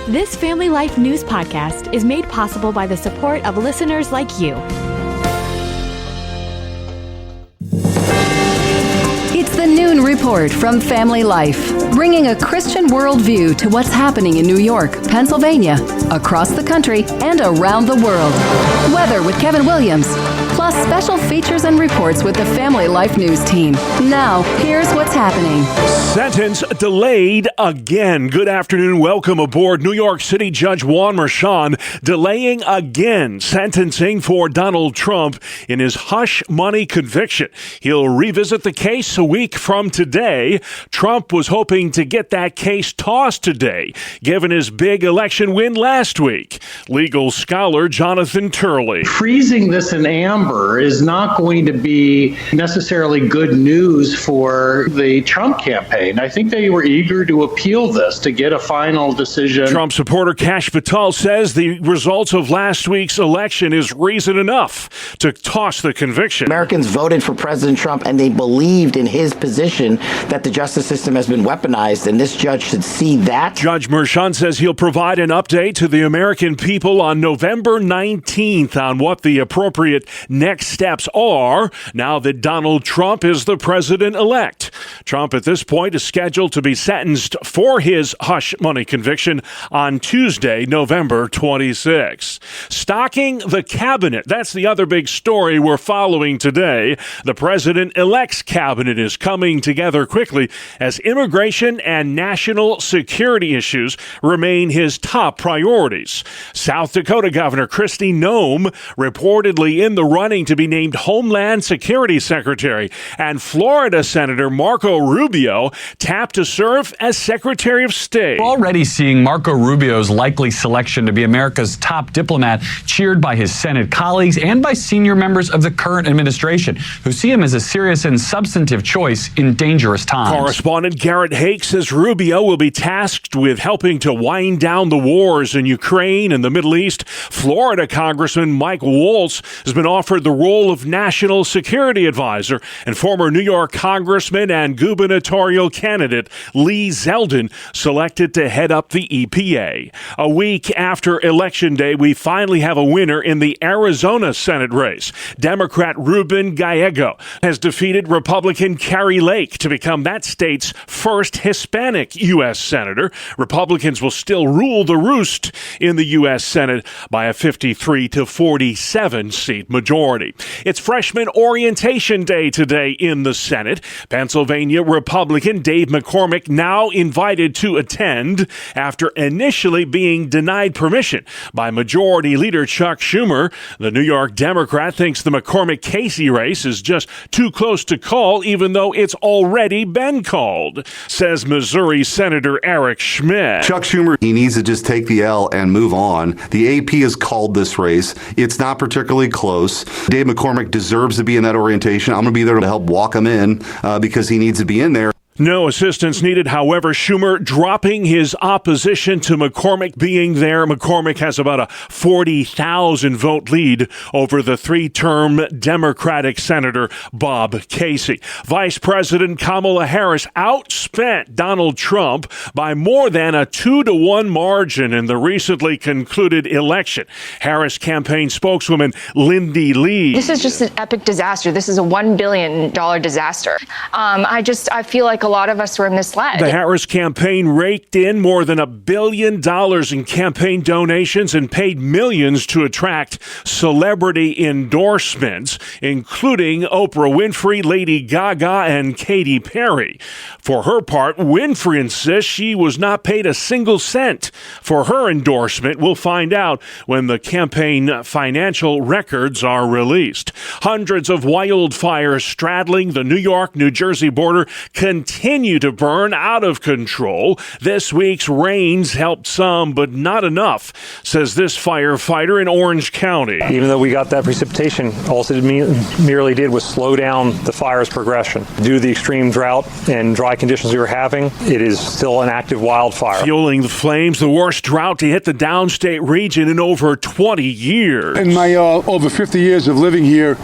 This Family Life News podcast is made possible by the support of listeners like you. It's the Noon Report from Family Life, bringing a Christian worldview to what's happening in New York, Pennsylvania, across the country, and around the world. Weather with Kevin Williams, plus special features and reports with the Family Life News team. Now, here's what's happening. Sentence delayed again. Good afternoon. Welcome aboard. New York City Judge Juan Merchan delaying again sentencing for Donald Trump in his hush money conviction. He'll revisit the case a week from today. Trump was hoping to get that case tossed today, given his big election win last week. Legal scholar Jonathan Turley. Freezing this in amber is not going to be necessarily good news for the Trump campaign. I think they were eager to appeal this to get a final decision. Trump supporter Kash Patel says the results of last week's election is reason enough to toss the conviction. Americans voted for President Trump and they believed in his position that the justice system has been weaponized, and this judge should see that. Judge Merchan says he'll provide an update to the American people on November 19th on what the appropriate next steps are now that Donald Trump is the president-elect. Trump at this point is scheduled to be sentenced for his hush money conviction on Tuesday, November 26. Stocking the cabinet. That's the other big story we're following today. The president-elect's cabinet is coming together quickly as immigration and national security issues remain his top priorities. South Dakota Governor Kristi Noem reportedly in the running to be named Homeland Security Secretary, and Florida Senator Marco Rubio tapped to serve as Secretary of State. We're already seeing Marco Rubio's likely selection to be America's top diplomat cheered by his Senate colleagues and by senior members of the current administration, who see him as a serious and substantive choice in dangerous times. Correspondent Garrett Hake says Rubio will be tasked with helping to wind down the wars in Ukraine and the Middle East. Florida Congressman Mike Waltz has been offered the role of National Security Advisor, and former New York Congressman and gubernatorial candidate Lee Zeldin selected to head up the EPA. A week after Election Day, we finally have a winner in the Arizona Senate race. Democrat Ruben Gallego has defeated Republican Carrie Lake to become that state's first Hispanic U.S. Senator. Republicans will still rule the roost in the U.S. Senate by a 53-47 seat majority. It's Freshman Orientation Day today in the Senate. Pennsylvania Republican Dave McCormick now invited to attend after initially being denied permission by Majority Leader Chuck Schumer. The New York Democrat thinks the McCormick-Casey race is just too close to call, even though it's already been called, says Missouri Senator Eric Schmidt. Chuck Schumer, he needs to just take the L and move on. The AP has called this race. It's not particularly close. Dave McCormick deserves to be in that orientation. I'm going to be there to help walk him in because he needs to be in there. No assistance needed, however. Schumer dropping his opposition to McCormick being there. McCormick has about a 40,000 vote lead over the three-term Democratic Senator Bob Casey. Vice President Kamala Harris outspent Donald Trump by more than a 2-to-1 margin in the recently concluded election. Harris campaign spokeswoman Lindy Lee. This is just an epic disaster. This is a $1 billion disaster. I feel like a lot of us were misled. The Harris campaign raked in more than $1 billion in campaign donations and paid millions to attract celebrity endorsements, including Oprah Winfrey, Lady Gaga, and Katy Perry. For her part, Winfrey insists she was not paid a single cent for her endorsement. We'll find out when the campaign financial records are released. Hundreds of wildfires straddling the New York-New Jersey border continue to burn out of control. This week's rains helped some, but not enough, says this firefighter in Orange County. Even though we got that precipitation, all it merely did was slow down the fire's progression. Due to the extreme drought and dry conditions we were having, it is still an active wildfire. Fueling the flames, the worst drought to hit the downstate region in over 20 years. In my over 50 years of living here,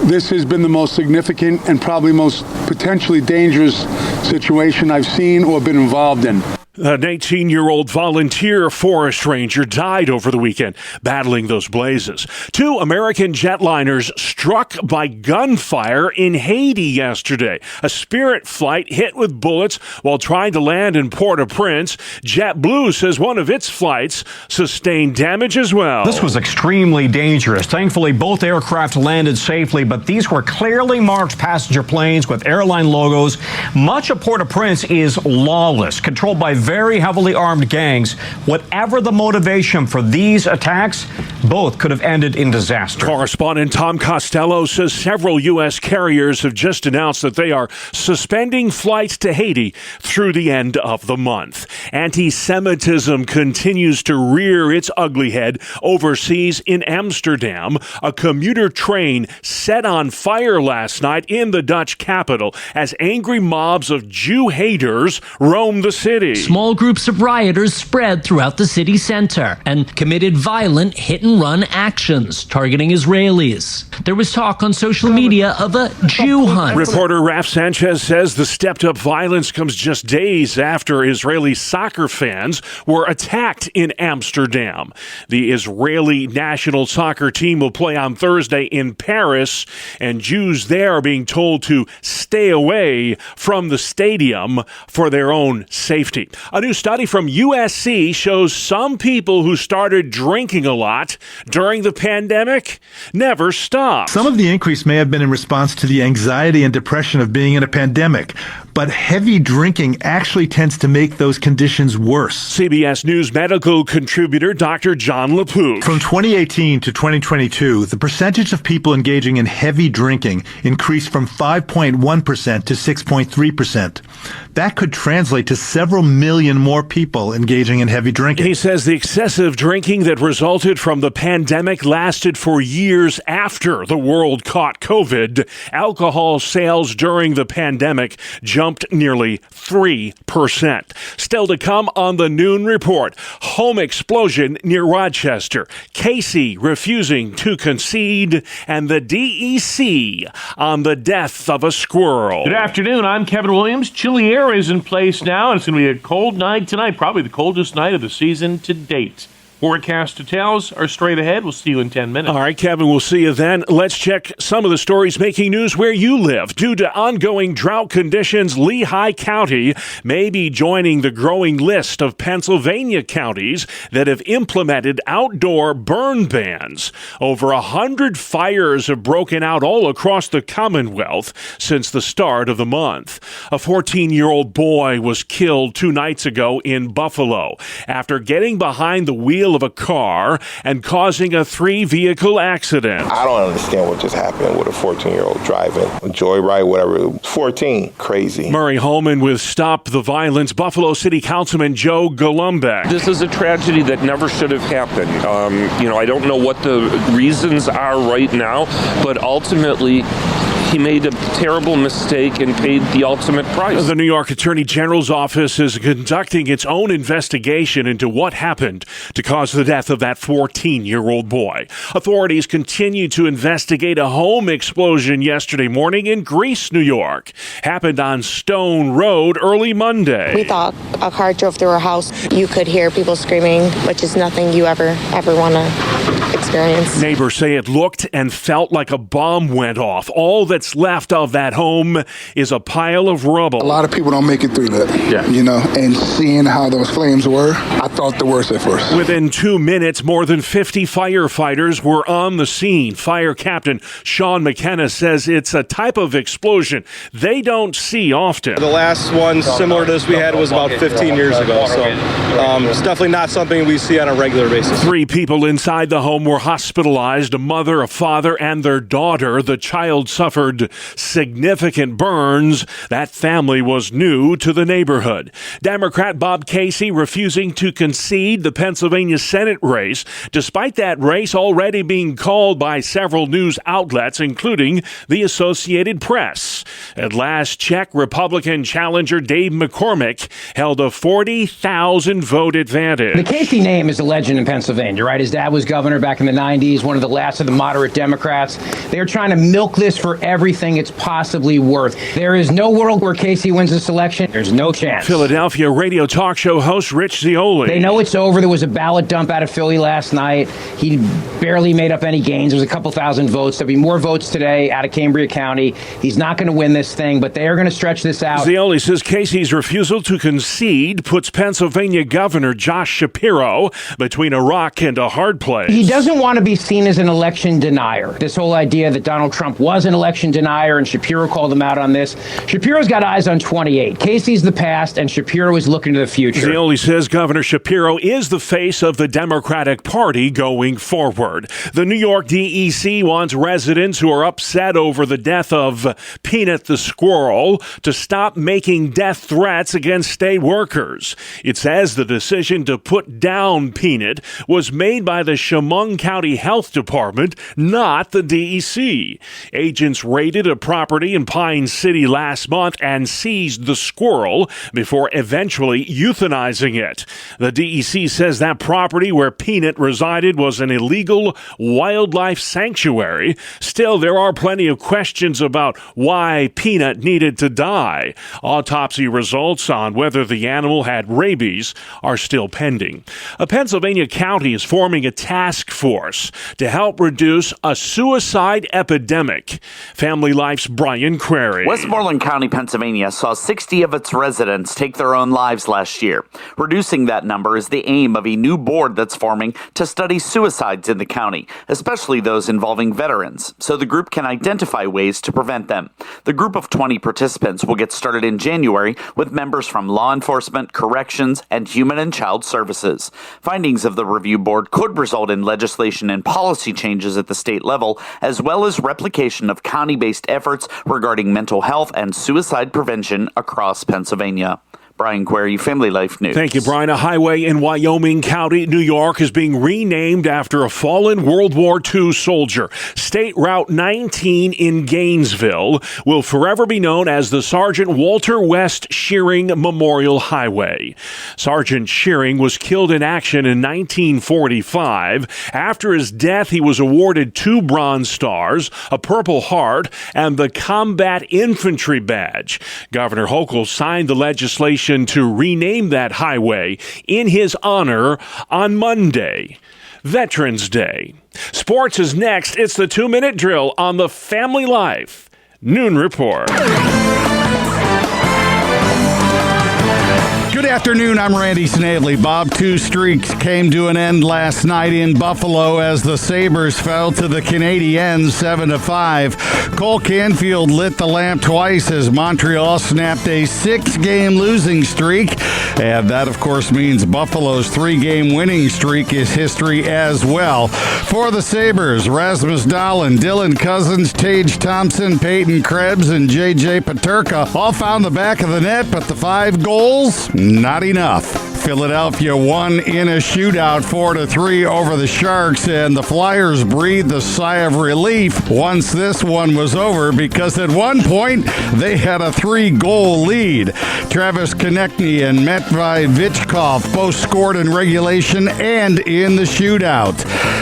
this has been the most significant and probably most potentially dangerous situation I've seen or been involved in. An 18-year-old volunteer forest ranger died over the weekend battling those blazes. 2 American jetliners struck by gunfire in Haiti yesterday. A Spirit flight hit with bullets while trying to land in Port-au-Prince. JetBlue says one of its flights sustained damage as well. This was extremely dangerous. Thankfully, both aircraft landed safely, but these were clearly marked passenger planes with airline logos. Much of Port-au-Prince is lawless, controlled by very heavily armed gangs. Whatever the motivation for these attacks, both could have ended in disaster. Correspondent Tom Costello says several U.S. carriers have just announced that they are suspending flights to Haiti through the end of the month. Anti-Semitism continues to rear its ugly head overseas in Amsterdam. A commuter train set on fire last night in the Dutch capital as angry mobs of Jew haters roamed the city. Small groups of rioters spread throughout the city center and committed violent hit-and-run actions targeting Israelis. There was talk on social media of a Jew hunt. Reporter Raf Sanchez says the stepped-up violence comes just days after Israeli soccer fans were attacked in Amsterdam. The Israeli national soccer team will play on Thursday in Paris, and Jews there are being told to stay away from the stadium for their own safety. A new study from USC shows some people who started drinking a lot during the pandemic never stopped. Some of the increase may have been in response to the anxiety and depression of being in a pandemic, but heavy drinking actually tends to make those conditions worse. CBS News medical contributor Dr. John LaPook. From 2018 to 2022, the percentage of people engaging in heavy drinking increased from 5.1% to 6.3%. That could translate to several million more people engaging in heavy drinking. He says the excessive drinking that resulted from the pandemic lasted for years after the world caught COVID. Alcohol sales during the pandemic jumped nearly 3%. Still to come on the Noon Report. Home explosion near Rochester. Casey refusing to concede, and the DEC on the death of a squirrel. Good afternoon. I'm Kevin Williams. Chilly air is in place now, and it's going to be a cold night tonight, probably the coldest night of the season to date. Forecast details are straight ahead. We'll see you in 10 minutes. All right, Kevin, we'll see you then. Let's check some of the stories making news where you live. Due to ongoing drought conditions, Lehigh County may be joining the growing list of Pennsylvania counties that have implemented outdoor burn bans. Over 100 fires have broken out all across the Commonwealth since the start of the month. A 14-year-old boy was killed 2 nights ago in Buffalo after getting behind the wheel of a car and causing a 3-vehicle accident. I don't understand what just happened with a 14-year-old driving a joyride, whatever. 14, crazy. Murray Holman with Stop the Violence. Buffalo City Councilman Joe Golombek. This is a tragedy that never should have happened. I don't know what the reasons are right now, but ultimately, he made a terrible mistake and paid the ultimate price. The New York Attorney General's office is conducting its own investigation into what happened to cause the death of that 14-year-old boy. Authorities continue to investigate a home explosion yesterday morning in Greece, New York. Happened on Stone Road early Monday. We thought a car drove through our house. You could hear people screaming, which is nothing you ever want to experience. Neighbors say it looked and felt like a bomb went off. All that's left of that home is a pile of rubble. A lot of people don't make it through that, and seeing how those flames were, I thought the worst at first. Within 2 minutes, more than 50 firefighters were on the scene. Fire Captain Sean McKenna says it's a type of explosion they don't see often. The last one similar to this we had was about 15 years ago, so it's definitely not something we see on a regular basis. 3 people inside the home were hospitalized, a mother, a father, and their daughter. The child suffered significant burns. That family was new to the neighborhood. Democrat Bob Casey refusing to concede the Pennsylvania Senate race, despite that race already being called by several news outlets, including the Associated Press. At last check, Republican challenger Dave McCormick held a 40,000 vote advantage. The Casey name is a legend in Pennsylvania, right? His dad was governor back in the 90s, one of the last of the moderate Democrats. They're trying to milk this for everyone. everything it's possibly worth. There is no world where Casey wins this election. There's no chance. Philadelphia radio talk show host Rich Zeoli. They know it's over. There was a ballot dump out of Philly last night. He barely made up any gains. There was a couple thousand votes. There'll be more votes today out of Cambria County. He's not going to win this thing, but they are going to stretch this out. Zeoli says Casey's refusal to concede puts Pennsylvania Governor Josh Shapiro between a rock and a hard place. He doesn't want to be seen as an election denier. This whole idea that Donald Trump was an election denier and Shapiro called him out on this. Shapiro's got eyes on 28. Casey's the past and Shapiro is looking to the future. Zeoli says Governor Shapiro is the face of the Democratic Party going forward. The New York DEC wants residents who are upset over the death of Peanut the squirrel to stop making death threats against state workers. It says the decision to put down Peanut was made by the Chemung County Health Department, not the DEC. Agents raided a property in Pine City last month and seized the squirrel before eventually euthanizing it. The DEC says that property where Peanut resided was an illegal wildlife sanctuary. Still, there are plenty of questions about why Peanut needed to die. Autopsy results on whether the animal had rabies are still pending. A Pennsylvania county is forming a task force to help reduce a suicide epidemic. Family Life's Brian Query. Westmoreland County, Pennsylvania saw 60 of its residents take their own lives last year. Reducing that number is the aim of a new board that's forming to study suicides in the county, especially those involving veterans, so the group can identify ways to prevent them. The group of 20 participants will get started in January with members from law enforcement, corrections, and human and child services. Findings of the review board could result in legislation and policy changes at the state level, as well as replication of county-based efforts regarding mental health and suicide prevention across Pennsylvania. Brian Query, Family Life News. Thank you, Brian. A highway in Wyoming County, New York, is being renamed after a fallen World War II soldier. State Route 19 in Gainesville will forever be known as the Sergeant Walter West Shearing Memorial Highway. Sergeant Shearing was killed in action in 1945. After his death, he was awarded 2 Bronze Stars, a Purple Heart, and the Combat Infantry Badge. Governor Hochul signed the legislation to rename that highway in his honor on Monday, Veterans Day. Sports is next. It's the 2-minute drill on the Family Life Noon Report. Good afternoon, I'm Randy Snavely. Bob, 2 streaks came to an end last night in Buffalo as the Sabres fell to the Canadiens 7-5. Cole Canfield lit the lamp twice as Montreal snapped a 6-game losing streak. And that, of course, means Buffalo's 3-game winning streak is history as well. For the Sabres, Rasmus Dahlin, Dylan Cousins, Tage Thompson, Peyton Krebs, and J.J. Peterka all found the back of the net, but the 5 goals, not enough. Philadelphia won in a shootout 4-3 over the Sharks, and the Flyers breathed a sigh of relief once this one was over because at one point they had a 3-goal lead. Travis Konechny and Matvei Vichkov both scored in regulation and in the shootout.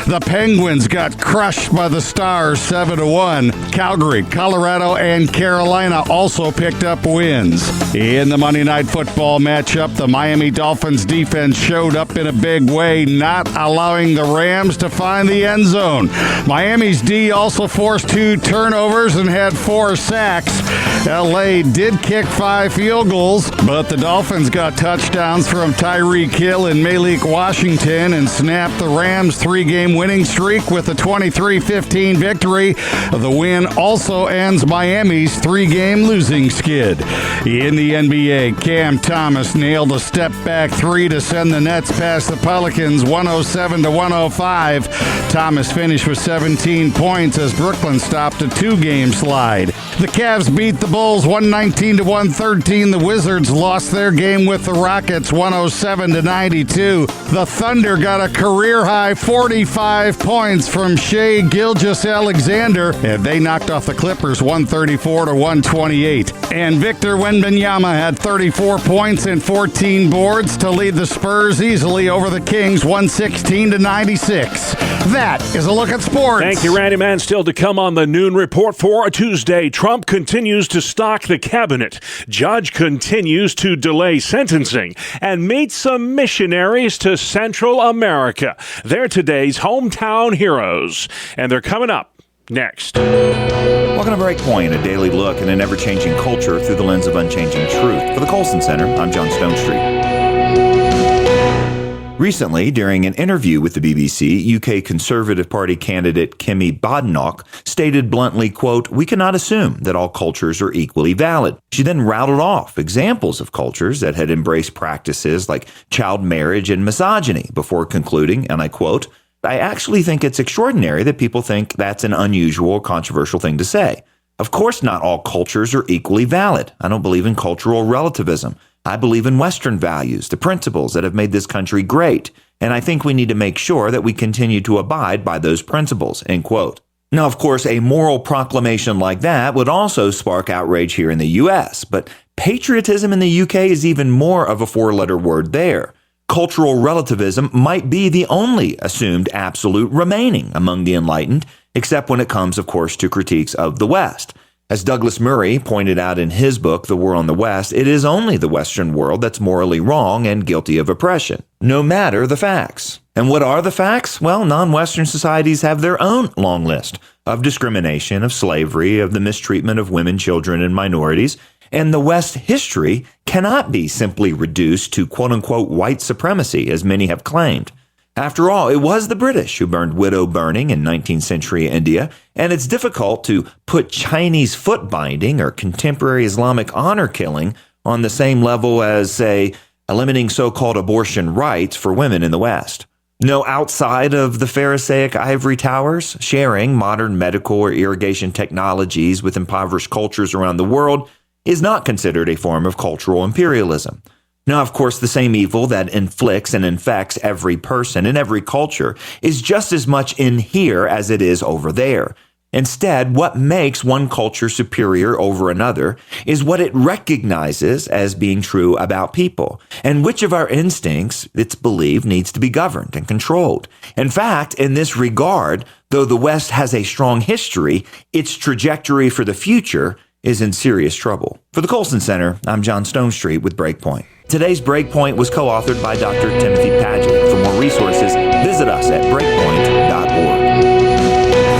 The Penguins got crushed by the Stars 7-1. Calgary, Colorado, and Carolina also picked up wins. In the Monday Night Football matchup, the Miami Dolphins defense showed up in a big way, not allowing the Rams to find the end zone. Miami's D also forced 2 turnovers and had 4 sacks. LA did kick 5 field goals, but the Dolphins got touchdowns from Tyreek Hill and Malik Washington and snapped the Rams' 3-game winning streak with a 23-15 victory. The win also ends Miami's 3-game losing skid. In the NBA, Cam Thomas nailed a step-back 3 to send the Nets past the Pelicans 107-105. Thomas finished with 17 points as Brooklyn stopped a 2-game slide. The Cavs beat the Bulls 119-113. The Wizards lost their game with the Rockets 107-92. The Thunder got a career-high 45 points from Shai Gilgeous-Alexander, and they knocked off the Clippers 134-128. And Victor Wembanyama had 34 points and 14 boards to to lead the Spurs easily over the Kings 116-96. That is a look at sports. Thank you, Randy Man. Still to come on the Noon Report for a Tuesday. Trump continues to stock the cabinet. Judge continues to delay sentencing and meet some missionaries to Central America. They're today's hometown heroes, and they're coming up next. Welcome to Breakpoint, a daily look at an ever-changing culture through the lens of unchanging truth. For the Colson Center, I'm John Stonestreet. Recently, during an interview with the BBC, UK Conservative Party candidate Kemi Badenoch stated bluntly, quote, "We cannot assume that all cultures are equally valid." She then rattled off examples of cultures that had embraced practices like child marriage and misogyny before concluding, and I quote, "I actually think it's extraordinary that people think that's an unusual or controversial thing to say. Of course not all cultures are equally valid. I don't believe in cultural relativism. I believe in Western values, the principles that have made this country great, and I think we need to make sure that we continue to abide by those principles," end quote. Now, of course, a moral proclamation like that would also spark outrage here in the U.S., but patriotism in the UK is even more of a four-letter word there. Cultural relativism might be the only assumed absolute remaining among the enlightened, except when it comes, of course, to critiques of the West. As Douglas Murray pointed out in his book, The War on the West, it is only the Western world that's morally wrong and guilty of oppression, no matter the facts. And what are the facts? Well, non-Western societies have their own long list of discrimination, of slavery, of the mistreatment of women, children, and minorities. And the West's history cannot be simply reduced to quote-unquote white supremacy, as many have claimed. After all, it was the British who burned widow burning in 19th century India, and it's difficult to put Chinese foot binding or contemporary Islamic honor killing on the same level as, say, limiting so-called abortion rights for women in the West. No, outside of the Pharisaic ivory towers, sharing modern medical or irrigation technologies with impoverished cultures around the world is not considered a form of cultural imperialism. Now, of course, the same evil that inflicts and infects every person in every culture is just as much in here as it is over there. Instead, what makes one culture superior over another is what it recognizes as being true about people, and which of our instincts, it's believed, needs to be governed and controlled. In fact, in this regard, though the West has a strong history, its trajectory for the future is in serious trouble. For the Colson Center, I'm John Stonestreet with Breakpoint. Today's Breakpoint was co-authored by Dr. Timothy Padgett. For more resources, visit us at breakpoint.org.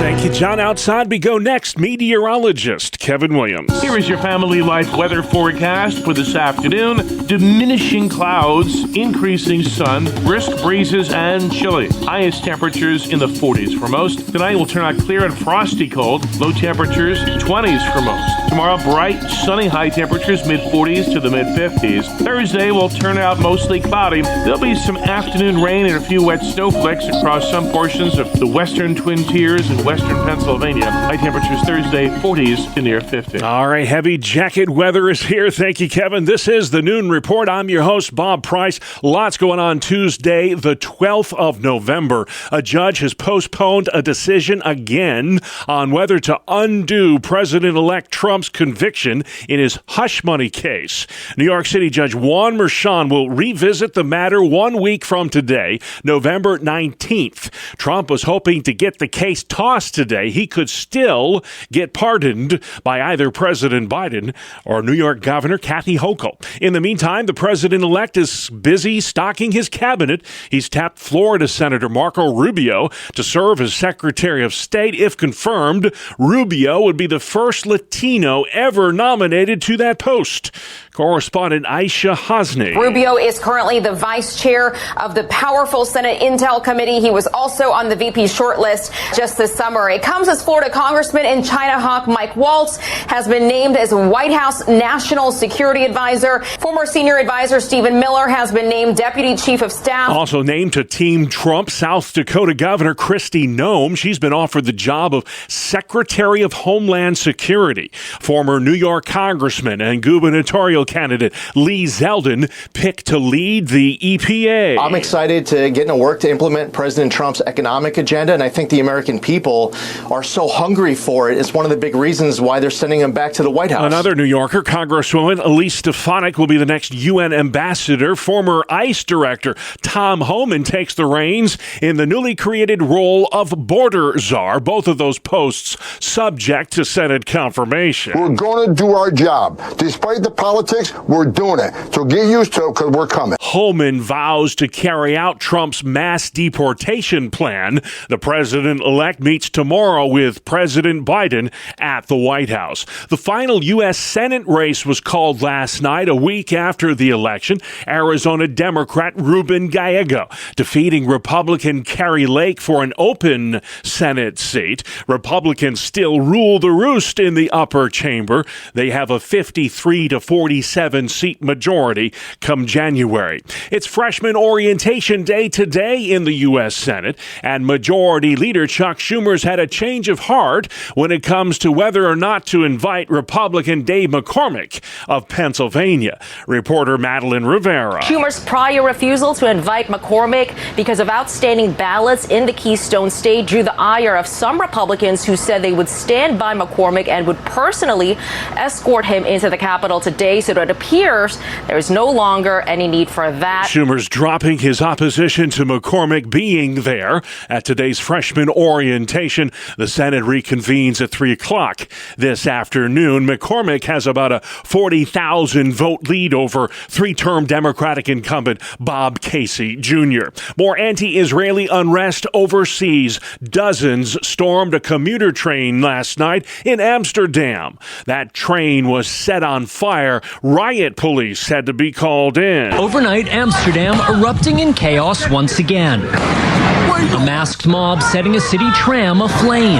Thank you, John. Outside we go next. Meteorologist Kevin Williams. Here is your family life weather forecast for this afternoon. Diminishing clouds, increasing sun, brisk breezes, and chilly. Highest temperatures in the 40s for most. Tonight will turn out clear and frosty cold. Low temperatures 20s for most. Tomorrow, bright, sunny high temperatures mid-40s to the mid-50s. Thursday will turn out mostly cloudy. There'll be some afternoon rain and a few wet snowflakes across some portions of the western Twin Tiers and western Pennsylvania. High temperatures Thursday, 40s to near 50. All right, heavy jacket weather is here. Thank you, Kevin. This is the Noon Report. I'm your host, Bob Price. Lots going on Tuesday, the 12th of November. A judge has postponed a decision again on whether to undo President-elect Trump's conviction in his hush money case. New York City Judge Juan Merchan will revisit the matter 1 week from today, November 19th. Trump was hoping to get the case tossed today. He could still get pardoned by either President Biden or New York Governor Kathy Hochul. In the meantime, the president-elect is busy stocking his cabinet. He's tapped Florida Senator Marco Rubio to serve as Secretary of State. If confirmed, Rubio would be the first Latino ever nominated to that post. Correspondent Aisha Hasni. Rubio is currently the vice chair of the powerful Senate Intel Committee. He was also on the VP shortlist just this summer. It comes as Florida Congressman and China hawk Mike Waltz has been named as White House National Security Advisor. Former senior advisor Stephen Miller has been named Deputy Chief of Staff. Also named to Team Trump, South Dakota Governor Kristi Noem. She's been offered the job of Secretary of Homeland Security. Former New York Congressman and gubernatorial candidate Lee Zeldin picked to lead the EPA. I'm excited to get into work to implement President Trump's economic agenda, and I think the American people are so hungry for it. It's one of the big reasons why they're sending them back to the White House. Another New Yorker, Congresswoman Elise Stefanik, will be the next UN ambassador. Former ICE director Tom Homan takes the reins in the newly created role of border czar. Both of those posts subject to Senate confirmation. We're going to do our job. Despite the politics, we're doing it. So get used to it because we're coming. Homan vows to carry out Trump's mass deportation plan. The president-elect meets tomorrow with President Biden at the White House. The final U.S. Senate race was called last night, a week after the election. Arizona Democrat Ruben Gallego defeating Republican Carrie Lake for an open Senate seat. Republicans still rule the roost in the upper chamber. They have a 53 to 47 seat majority come January. It's freshman orientation day today in the U.S. Senate, and Majority Leader Chuck Schumer's had a change of heart when it comes to whether or not to invite Republican Dave McCormick of Pennsylvania. Reporter Madeline Rivera. Schumer's prior refusal to invite McCormick because of outstanding ballots in the Keystone State drew the ire of some Republicans who said they would stand by McCormick and would personally escort him into the Capitol today. So it appears there is no longer any need for that. Schumer's dropping his opposition to McCormick being there at today's freshman orientation. The Senate reconvenes at 3 o'clock this afternoon. McCormick has about a 40,000 vote lead over three-term Democratic incumbent Bob Casey Jr. More anti-Israeli unrest overseas. Dozens stormed a commuter train last night in Amsterdam. That train was set on fire. Riot police had to be called in. Overnight, Amsterdam erupting in chaos once again. A masked mob setting a city tram aflame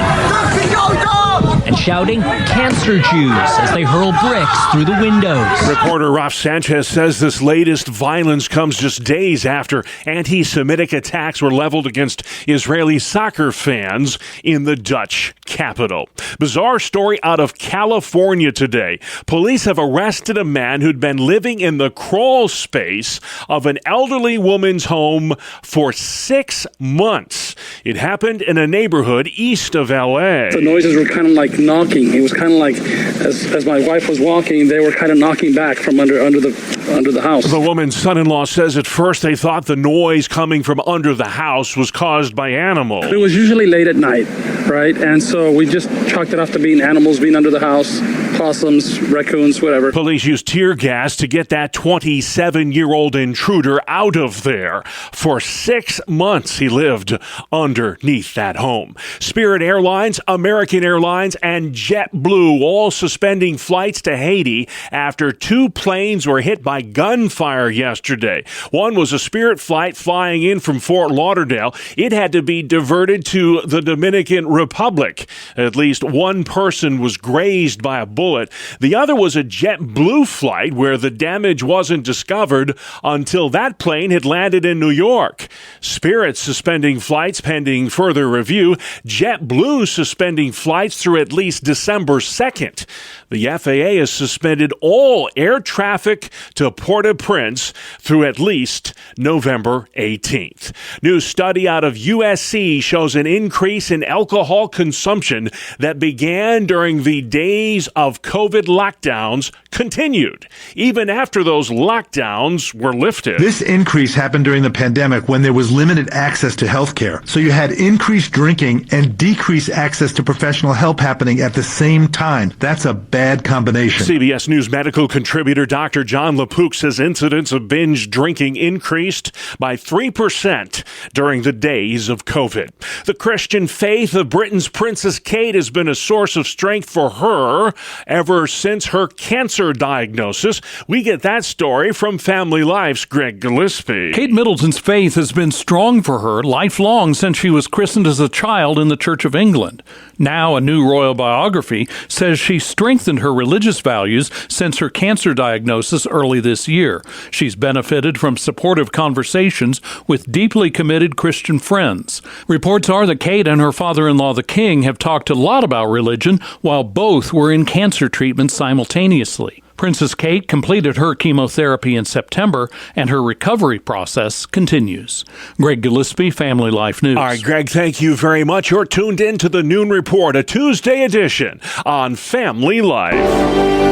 and shouting "Cancer Jews" as they hurl bricks through the windows. Reporter Ralph Sanchez says this latest violence comes just days after anti-Semitic attacks were leveled against Israeli soccer fans in the Dutch capital. Bizarre story out of California today. Police have arrested a man who'd been living in the crawl space of an elderly woman's home for 6 months. It happened in a neighborhood east of L.A. The noises were kind of like knocking. It was kind of like, as my wife was walking, they were kind of knocking back from under the house. The woman's son-in-law says at first they thought the noise coming from under the house was caused by animals. It was usually late at night, right? And so we just chalked it off to being animals being under the house, possums, raccoons, whatever. Police used tear gas to get that 27-year-old intruder out of there. For 6 months, he lived underneath that home. Spirit Airlines, American Airlines, and JetBlue all suspending flights to Haiti after 2 planes were hit by gunfire yesterday. One was a Spirit flight flying in from Fort Lauderdale. It had to be diverted to the Dominican Republic. At least one person was grazed by a bullet. The other was a JetBlue flight where the damage wasn't discovered until that plane had landed in New York. Spirit suspending flights pending further review. JetBlue suspending flights through at least December 2nd. The FAA has suspended all air traffic to Port-au-Prince through at least November 18th. New study out of USC shows an increase in alcohol consumption that began during the days of COVID lockdowns continued, even after those lockdowns were lifted. This increase happened during the pandemic when there was limited access to health care. So you had increased drinking and decreased access to professional help happening at the same time. That's a bad combination. CBS News medical contributor Dr. John LaPook says incidents of binge drinking increased by 3% during the days of COVID. The Christian faith of Britain's Princess Kate has been a source of strength for her ever since her cancer diagnosis. We get that story from Family Life's Greg Gillespie. Kate Middleton's faith has been strong for her lifelong since she was christened as a child in the Church of England. Now, a new royal biography says she strengthened her religious values since her cancer diagnosis early this year. She's benefited from supportive conversations with deeply committed Christian friends. Reports are that Kate and her father-in-law, the King, have talked a lot about religion while both were in cancer treatment simultaneously. Princess Kate completed her chemotherapy in September, and her recovery process continues. Greg Gillespie, Family Life News. All right, Greg, thank you very much. You're tuned in to the Noon Report, a Tuesday edition on Family Life.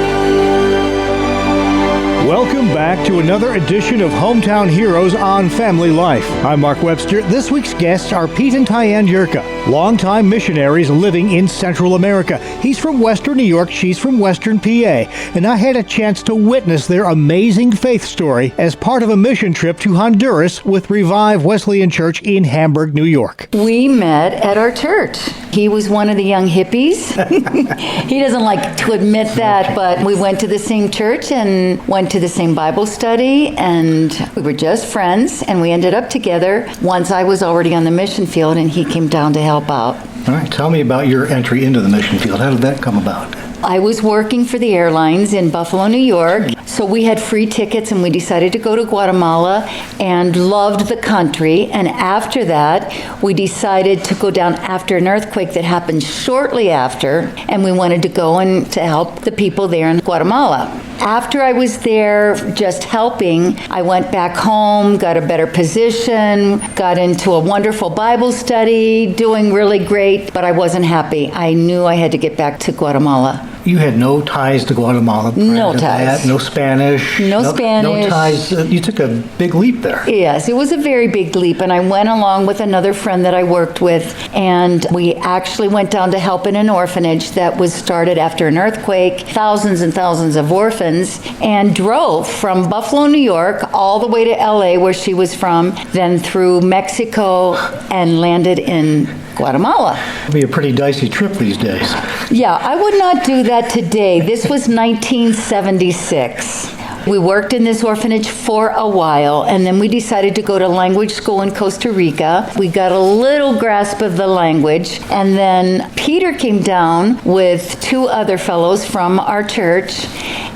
Welcome back to another edition of Hometown Heroes on Family Life. I'm Mark Webster. This week's guests are Pete and Tyann Yurka, longtime missionaries living in Central America. He's from Western New York, she's from Western PA, and I had a chance to witness their amazing faith story as part of a mission trip to Honduras with Revive Wesleyan Church in Hamburg, New York. We met at our church. He was one of the young hippies. He doesn't like to admit that, but we went to the same church and went to the same Bible study, and we were just friends, and we ended up together once I was already on the mission field and he came down to help out. All right, tell me about your entry into the mission field. How did that come about? I was working for the airlines in Buffalo, New York, so we had free tickets and we decided to go to Guatemala and loved the country. And after that, we decided to go down after an earthquake that happened shortly after, and we wanted to go and to help the people there in Guatemala. After I was there just helping, I went back home, got a better position, got into a wonderful Bible study, doing really great, but I wasn't happy. I knew I had to get back to Guatemala. You had no ties to Guatemala. No ties. No Spanish. No Spanish. No ties. You took a big leap there. Yes, it was a very big leap, and I went along with another friend that I worked with, and we actually went down to help in an orphanage that was started after an earthquake, thousands and thousands of orphans, and drove from Buffalo, New York, all the way to LA, where she was from, then through Mexico, and landed in Guatemala. It'd be a pretty dicey trip these days. Yeah, I would not do that today. This was 1976. We worked in this orphanage for a while, and then we decided to go to language school in Costa Rica. We got a little grasp of the language, and then Peter came down with two other fellows from our church,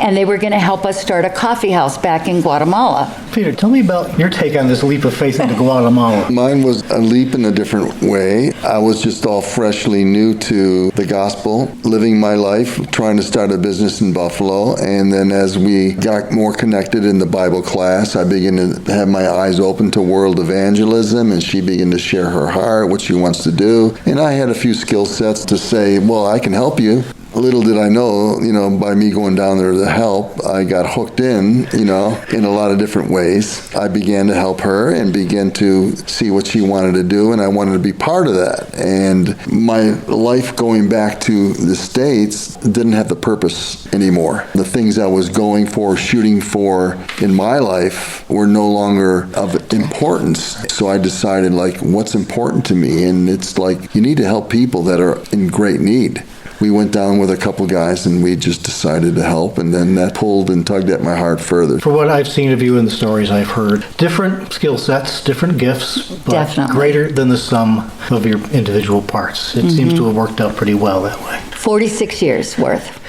and they were going to help us start a coffee house back in Guatemala. Peter, tell me about your take on this leap of faith into Guatemala. Mine was a leap in a different way. I was just all freshly new to the gospel, living my life, trying to start a business in Buffalo, and then as we got more connected in the Bible class, I began to have my eyes open to world evangelism, and she began to share her heart, what she wants to do. And I had a few skill sets to say, well, I can help you. Little did I know, by me going down there to help, I got hooked in a lot of different ways. I began to help her and began to see what she wanted to do, and I wanted to be part of that. And my life going back to the States didn't have the purpose anymore. The things I was going for, shooting for in my life were no longer of importance. So I decided, what's important to me? And it's you need to help people that are in great need. We went down with a couple guys and we just decided to help, and then that pulled and tugged at my heart further. For what I've seen of you in the stories I've heard, different skill sets, different gifts, but Definitely. Greater than the sum of your individual parts. It seems to have worked out pretty well that way. 46 years worth.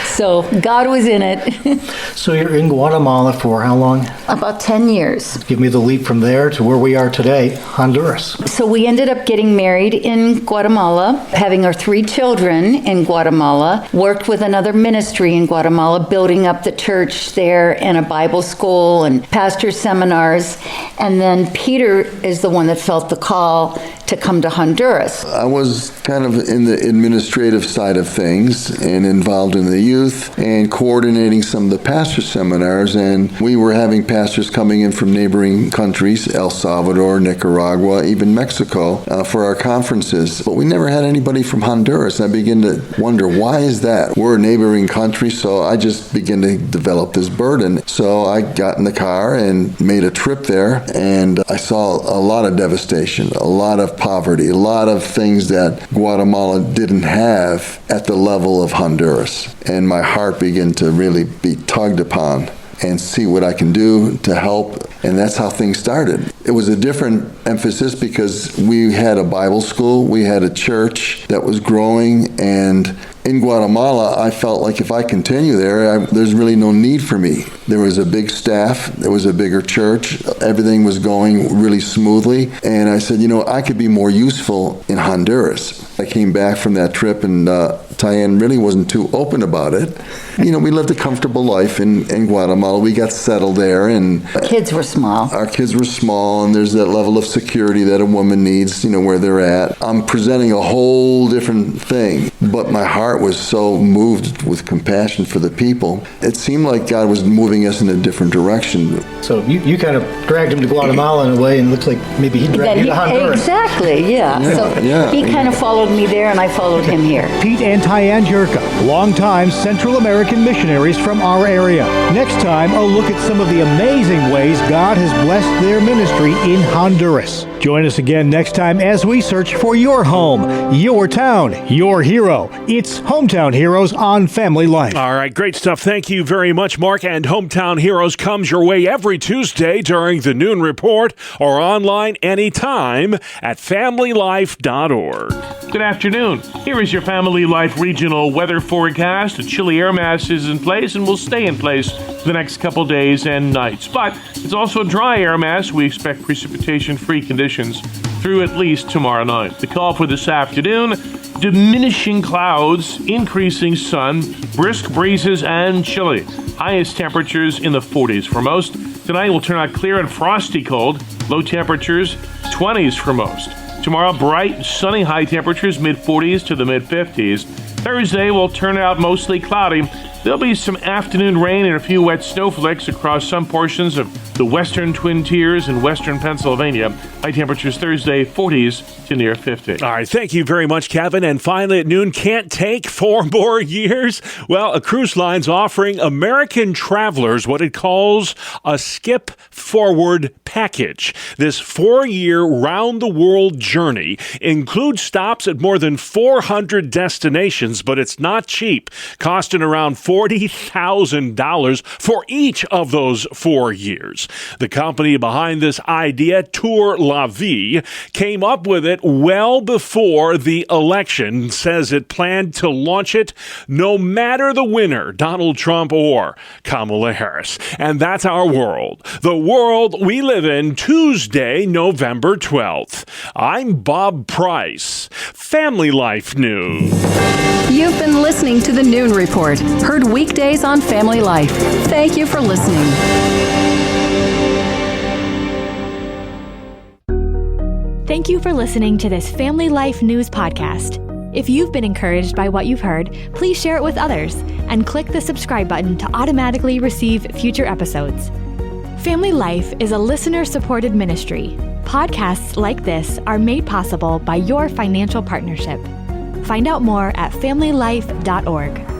So God was in it. So you're in Guatemala for how long? About 10 years. Give me the leap from there to where we are today, Honduras. So we ended up getting married in Guatemala, having our 3 children in Guatemala, worked with another ministry in Guatemala, building up the church there and a Bible school and pastor seminars. And then Peter is the one that felt the call to come to Honduras. I was kind of in the administrative side of things and involved in the youth and coordinating some of the pastor seminars, and we were having pastors coming in from neighboring countries, El Salvador, Nicaragua, even Mexico, for our conferences. But we never had anybody from Honduras. I began to wonder, why is that? We're a neighboring country, so I just began to develop this burden. So I got in the car and made a trip there, and I saw a lot of devastation, a lot of poverty, a lot of things that Guatemala didn't have at the level of Honduras. And my heart began to really be tugged upon and see what I can do to help. And that's how things started. It was a different emphasis because we had a Bible school, we had a church that was growing, and in Guatemala, I felt like if I continue there, there's really no need for me. There was a big staff, there was a bigger church, everything was going really smoothly, and I said, I could be more useful in Honduras. I came back from that trip and Tyann really wasn't too open about it. We lived a comfortable life in Guatemala. We got settled there, and kids were small. Our kids were small, and there's that level of security that a woman needs, where they're at. I'm presenting a whole different thing, but my heart was so moved with compassion for the people. It seemed like God was moving us in a different direction. So you kind of dragged him to Guatemala in a way, and it looks like maybe he dragged you to Honduras. Exactly, yeah. He kind of followed me there, and I followed him here. Pete and Tyann Jurka, longtime Central American missionaries from our area. Next time, a look at some of the amazing ways God has blessed their ministry in Honduras. Join us again next time as we search for your home, your town, your hero. It's Hometown Heroes on Family Life. All right, great stuff. Thank you very much, Mark. And Hometown Heroes comes your way every Tuesday during the Noon Report or online anytime at familylife.org. Good afternoon. Here is your Family Life regional weather forecast. A chilly air mass is in place and will stay in place for the next couple days and nights. But it's also a dry air mass. We expect precipitation-free conditions through at least tomorrow night. The call for this afternoon: diminishing clouds, increasing sun, brisk breezes, and chilly. Highest temperatures in the 40s for most. Tonight will turn out clear and frosty cold. Low temperatures, 20s for most. Tomorrow, bright, sunny, high temperatures, mid-40s to the mid-50s. Thursday will turn out mostly cloudy. There'll be some afternoon rain and a few wet snowflakes across some portions of the western Twin Tiers and western Pennsylvania. High temperatures Thursday, 40s to near 50. All right, thank you very much, Kevin. And finally at noon, can't take 4 more years? Well, a cruise line's offering American travelers what it calls a skip forward package. This 4-year round-the-world journey includes stops at more than 400 destinations, but it's not cheap, costing around $40,000 for each of those 4 years. The company behind this idea, Tour La Vie, came up with it well before the election, says it planned to launch it no matter the winner, Donald Trump or Kamala Harris. And that's our world, the world we live in, Tuesday, November 12th. I'm Bob Price, Family Life News. You've been listening to the Noon Report, heard weekdays on Family Life. Thank you for listening. Thank you for listening to this Family Life News podcast. If you've been encouraged by what you've heard, please share it with others and click the subscribe button to automatically receive future episodes. Family Life is a listener-supported ministry. Podcasts like this are made possible by your financial partnership. Find out more at familylife.org.